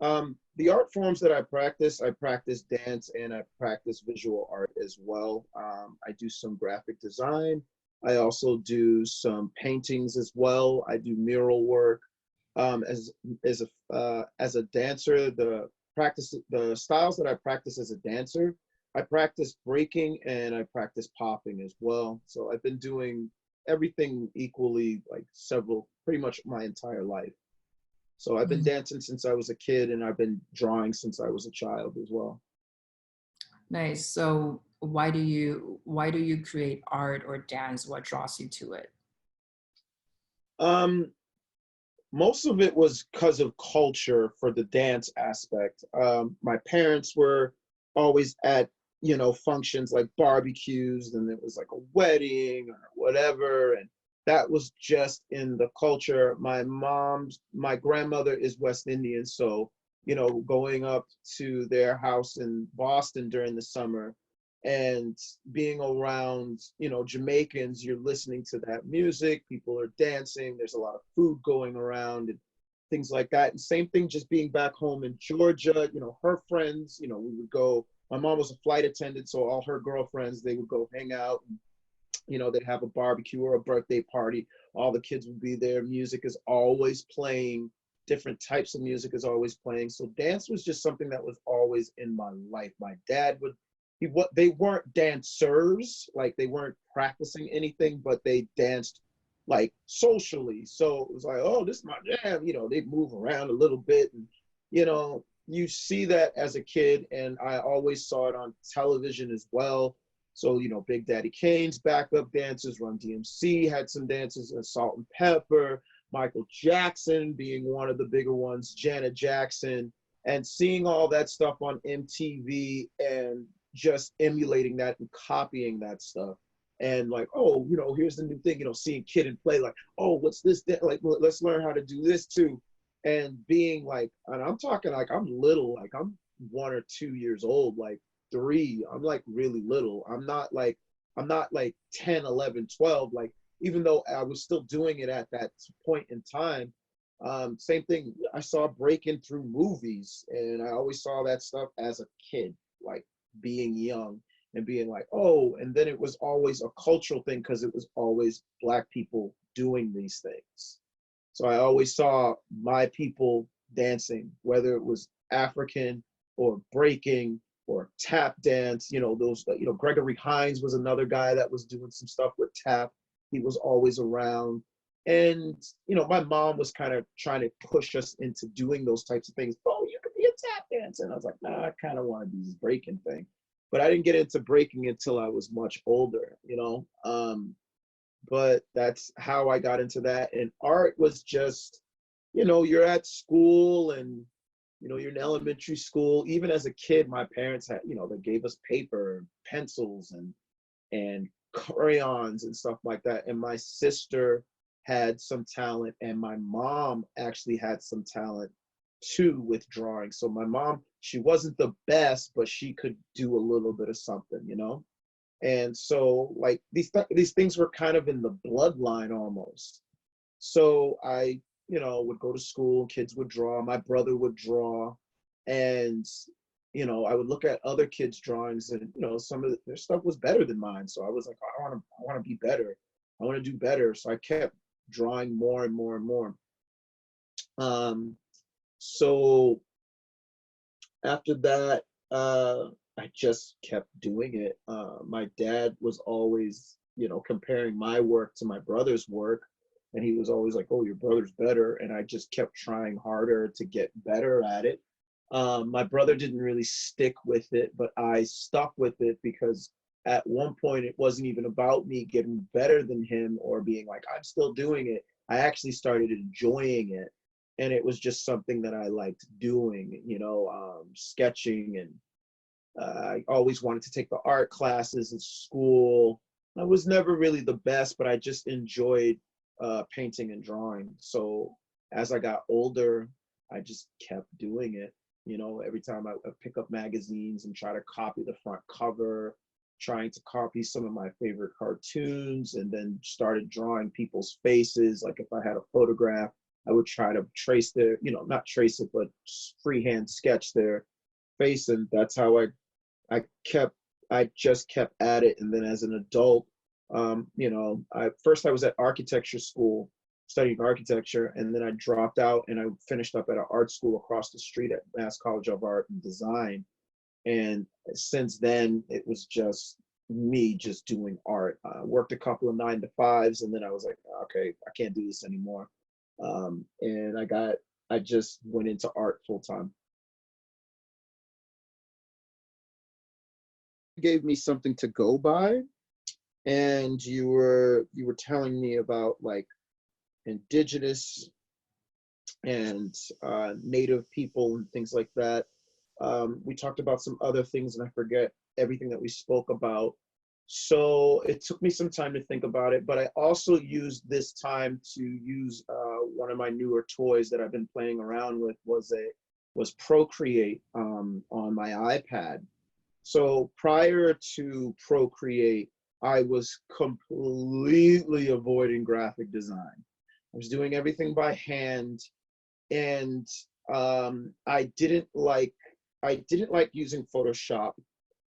The art forms that I practice dance and I practice visual art as well. I do some graphic design. I also do some paintings as well. I do mural work. As a dancer, the styles that I practice as a dancer, I practice breaking and I practice popping as well. So I've been doing everything equally, like several, pretty much my entire life. So I've been Mm, dancing since I was a kid, and I've been drawing since I was a child as well. nice. So why do you create art or dance? What draws you to it? Um, Most of it was because of culture for the dance aspect. My parents were always at, functions like barbecues, and it was like a wedding or whatever. And that was just in the culture. My grandmother is West Indian. So, going up to their house in Boston during the summer and being around, Jamaicans, you're listening to that music, people are dancing, there's a lot of food going around and things like that. And same thing just being back home in Georgia, her friends, we would go, my mom was a flight attendant, so all her girlfriends, they would go hang out and, they'd have a barbecue or a birthday party. All the kids would be there. Music is always playing. Different types of music is always playing. So dance was just something that was always in my life. My dad would what they weren't dancers, like they weren't practicing anything, but they danced like socially. So it was like, oh, this is my jam. They'd move around a little bit, and you see that as a kid, and I always saw it on television as well. So Big Daddy Kane's backup dancers, Run DMC had some dances, Salt and Pepper, Michael Jackson being one of the bigger ones, Janet Jackson, and seeing all that stuff on MTV and just emulating that and copying that stuff. And like, oh, here's the new thing, seeing Kid and Play, like, oh, what's this? Like, let's learn how to do this too. And being like, and I'm talking like I'm little, like I'm 1 or 2 years old, like three. I'm like really little. I'm not like 10, 11, 12. Like, even though I was still doing it at that point in time, same thing. I saw breaking through movies, and I always saw that stuff as a kid, like being young and being like, oh, and then it was always a cultural thing because it was always Black people doing these things. So I always saw my people dancing, whether it was African or breaking or tap dance. Gregory Hines was another guy that was doing some stuff with tap. He was always around. And, my mom was kind of trying to push us into doing those types of things. Oh, you could be a tap dancer. And I was like, nah, I kind of want to do this breaking thing. But I didn't get into breaking until I was much older. But that's how I got into that. And art was just, you're at school and, you're in elementary school. Even as a kid, my parents had, they gave us paper, pencils, and crayons and stuff like that. And my sister had some talent, and my mom actually had some talent too with drawing. So my mom, she wasn't the best, but she could do a little bit of something. And so like these things were kind of in the bloodline almost. So I, would go to school, kids would draw, my brother would draw, and I would look at other kids' drawings, and some of their stuff was better than mine. So I was like, I want to be better. I want to do better. So I kept drawing more and more and more. Um, so after that, I just kept doing it. My dad was always, comparing my work to my brother's work. And he was always like, oh, your brother's better. And I just kept trying harder to get better at it. My brother didn't really stick with it, but I stuck with it because at one point it wasn't even about me getting better than him or being like, I'm still doing it. I actually started enjoying it. And it was just something that I liked doing, sketching. And I always wanted to take the art classes in school. I was never really the best, but I just enjoyed painting and drawing. So as I got older, I just kept doing it. Every time I pick up magazines and try to copy the front cover, trying to copy some of my favorite cartoons, and then started drawing people's faces. Like if I had a photograph I would try to trace their, you know, not trace it, but freehand sketch their face. And that's how I kept, I just kept at it. And then as an adult, you know, first I was at architecture school studying architecture, and then I dropped out and I finished up at an art school across the street at Mass College of Art and Design. And since then, it was just me just doing art. I worked a couple of 9 to 5s, and then I was like, okay, I can't do this anymore. And I just went into art full time. It gave me something to go by, and you were telling me about like indigenous and native people and things like that. We talked about some other things, and I forget everything that we spoke about. So it took me some time to think about it, but I also used this time to use one of my newer toys that I've been playing around with was Procreate on my iPad. So prior to Procreate, I was completely avoiding graphic design. I was doing everything by hand, and I didn't like using Photoshop,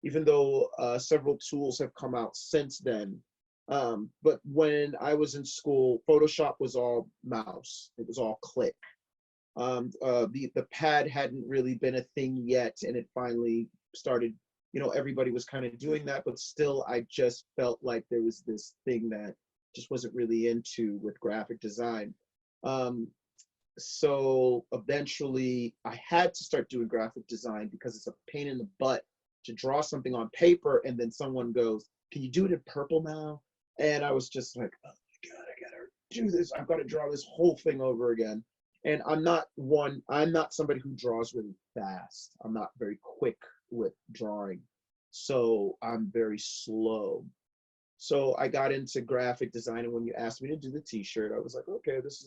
even though several tools have come out since then. But when I was in school, Photoshop was all mouse. It was all click. The pad hadn't really been a thing yet, and it finally started. You know, everybody was kind of doing that, but still, I just felt like there was this thing that just wasn't really into with graphic design. So eventually I had to start doing graphic design because it's a pain in the butt to draw something on paper and then someone goes, can you do it in purple now? And I was just like, oh my God, I gotta do this. I've got to draw this whole thing over again. And I'm not somebody who draws really fast. I'm not very quick with drawing. So I'm very slow. So I got into graphic design, and when you asked me to do the t-shirt, I was like, okay, this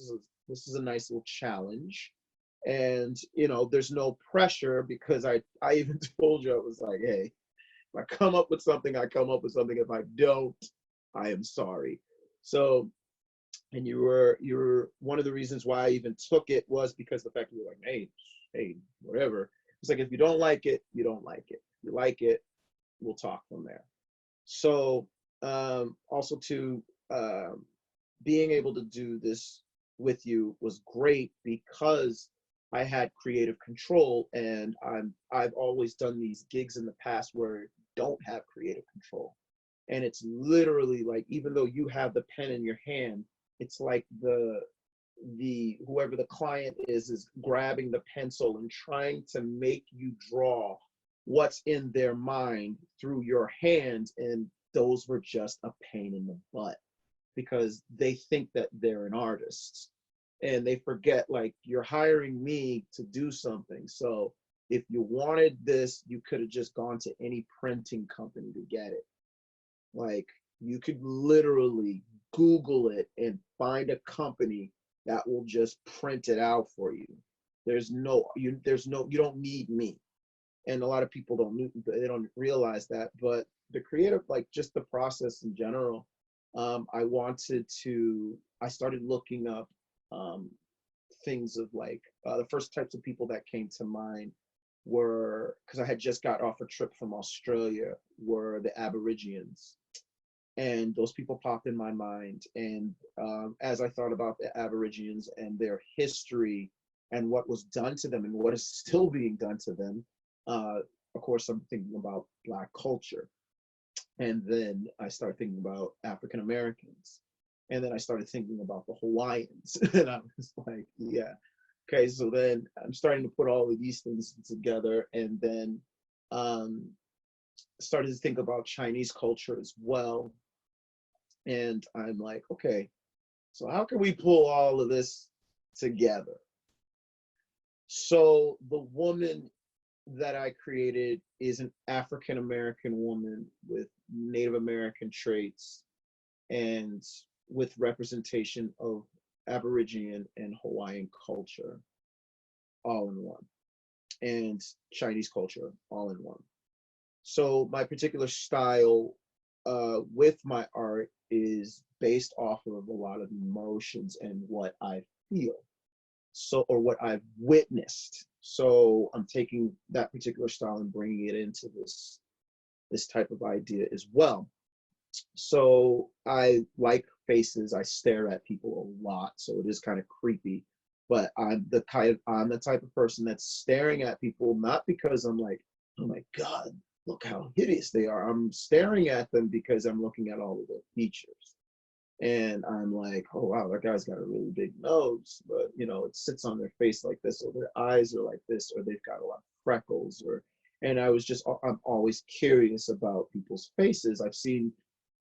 is a nice little challenge. And you know, there's no pressure because I even told you, I was like, hey, if I come up with something, I come up with something. If I don't, I am sorry. So, and you were one of the reasons why I even took it was because the fact you were like, hey, whatever. It's like, if you don't like it, you don't like it. If you like it, we'll talk from there. So also to being able to do this with you was great because I had creative control, and I've always done these gigs in the past where you don't have creative control. And it's literally like, even though you have the pen in your hand, it's like the whoever the client is grabbing the pencil and trying to make you draw what's in their mind through your hand. And those were just a pain in the butt because they think that they're an artist and they forget, like, you're hiring me to do something. So if you wanted this, you could have just gone to any printing company to get it. Like, you could literally Google it and find a company that will just print it out for you. You don't need me. And a lot of people they don't realize that. But the creative, like, just the process in general, I started looking up things of like, the first types of people that came to mind were, because I had just got off a trip from Australia, were the Aborigines. And those people popped in my mind. And as I thought about the Aborigines and their history and what was done to them and what is still being done to them, of course, I'm thinking about Black culture. And then I started thinking about African Americans. And then I started thinking about the Hawaiians. And I was like, yeah. Okay, so then I'm starting to put all of these things together, and then started to think about Chinese culture as well. And I'm like, okay, so how can we pull all of this together? So the woman that I created is an African American woman with Native American traits and with representation of Aborigine and Hawaiian culture all in one, and Chinese culture all in one. So my particular style with my art is based off of a lot of emotions and what I feel. or what I've witnessed. So I'm taking that particular style and bringing it into this type of idea as well. So I like faces. I stare at people a lot, so it is kind of creepy. But I'm the type of person that's staring at people not because I'm like, oh my God, look how hideous they are. I'm staring at them because I'm looking at all of their features. And I'm like, oh wow, that guy's got a really big nose, but you know, it sits on their face like this, or their eyes are like this, or they've got a lot of freckles, or and I'm always curious about people's faces.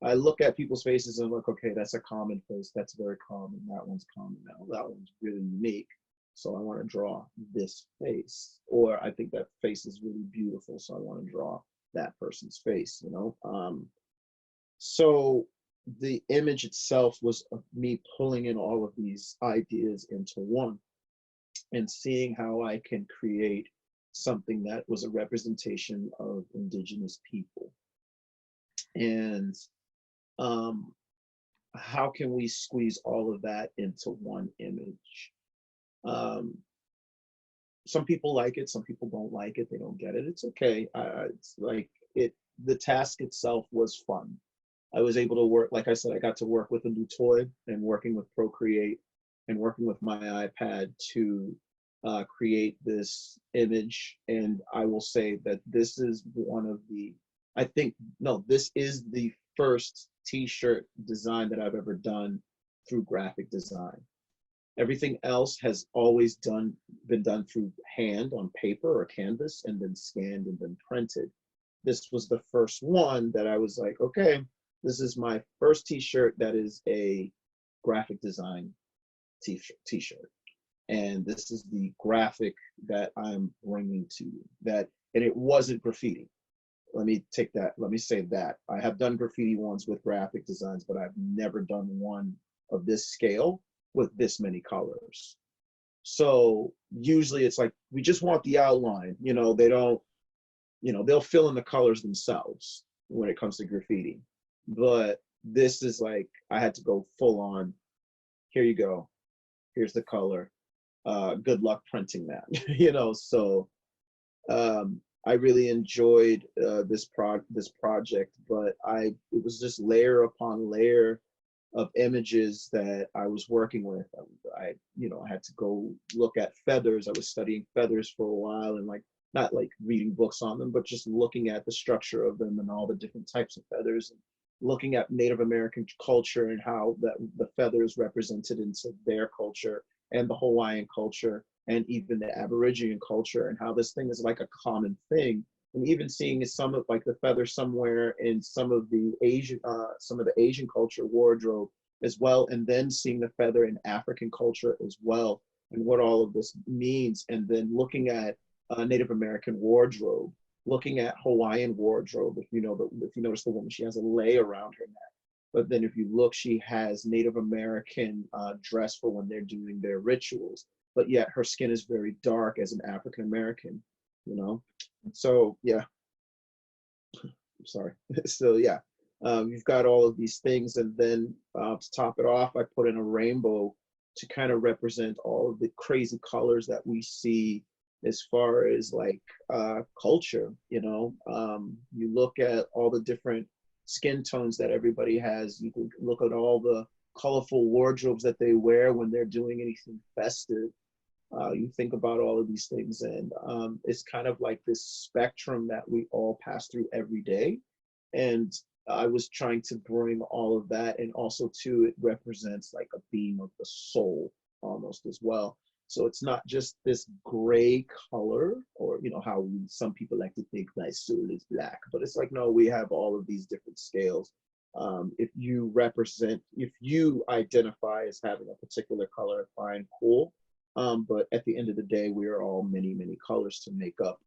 I look at people's faces and look, okay, that's a common face, that's very common, that one's common now, that one's really unique. So I want to draw this face, or I think that face is really beautiful, so I want to draw that person's face, you know. So the image itself was me pulling in all of these ideas into one and seeing how I can create something that was a representation of indigenous people. And how can we squeeze all of that into one image? Some people like it, some people don't like it, they don't get it. It's okay. It's like the task itself was fun. I was able to work, like I said, I got to work with a new toy and working with Procreate and working with my iPad to create this image. And I will say that this is this is the first t-shirt design that I've ever done through graphic design. Everything else has always been done through hand on paper or canvas and then scanned and then printed. This was the first one that I was like, okay, this is my first t-shirt that is a graphic design t-shirt. And this is the graphic that I'm bringing to you. And it wasn't graffiti. Let me say that. I have done graffiti ones with graphic designs, but I've never done one of this scale with this many colors. So usually it's like, we just want the outline, you know, they'll fill in the colors themselves when it comes to graffiti. But this is like, I had to go full on, here you go, here's the color, good luck printing that. You know. So I really enjoyed this project, but it was just layer upon layer of images that I was working with. I had to go look at feathers. I was studying feathers for a while, and like, not like reading books on them, but just looking at the structure of them and all the different types of feathers, and looking at Native American culture and how the feathers represented into their culture, and the Hawaiian culture, and even the Aboriginal culture, and how this thing is like a common thing. And even seeing some of like the feather somewhere in some of the Asian culture wardrobe as well, and then seeing the feather in African culture as well, and what all of this means. And then looking at Native American wardrobe, looking at Hawaiian wardrobe. If you notice the woman, she has a lei around her neck. But then if you look, she has Native American dress for when they're doing their rituals. But yet her skin is very dark as an African American, you know? So yeah, I'm sorry. So yeah, you've got all of these things. And then to top it off, I put in a rainbow to kind of represent all of the crazy colors that we see as far as like culture, you know. You look at all the different skin tones that everybody has. You can look at all the colorful wardrobes that they wear when they're doing anything festive. You think about all of these things, and it's kind of like this spectrum that we all pass through every day. And I was trying to bring all of that, and also too, it represents like a beam of the soul almost as well. So it's not just this gray color, or you know how some people like to think my soul is black, but it's like, no, we have all of these different scales. If you identify as having a particular color, fine, cool. But at the end of the day, we are all many, many colors to make up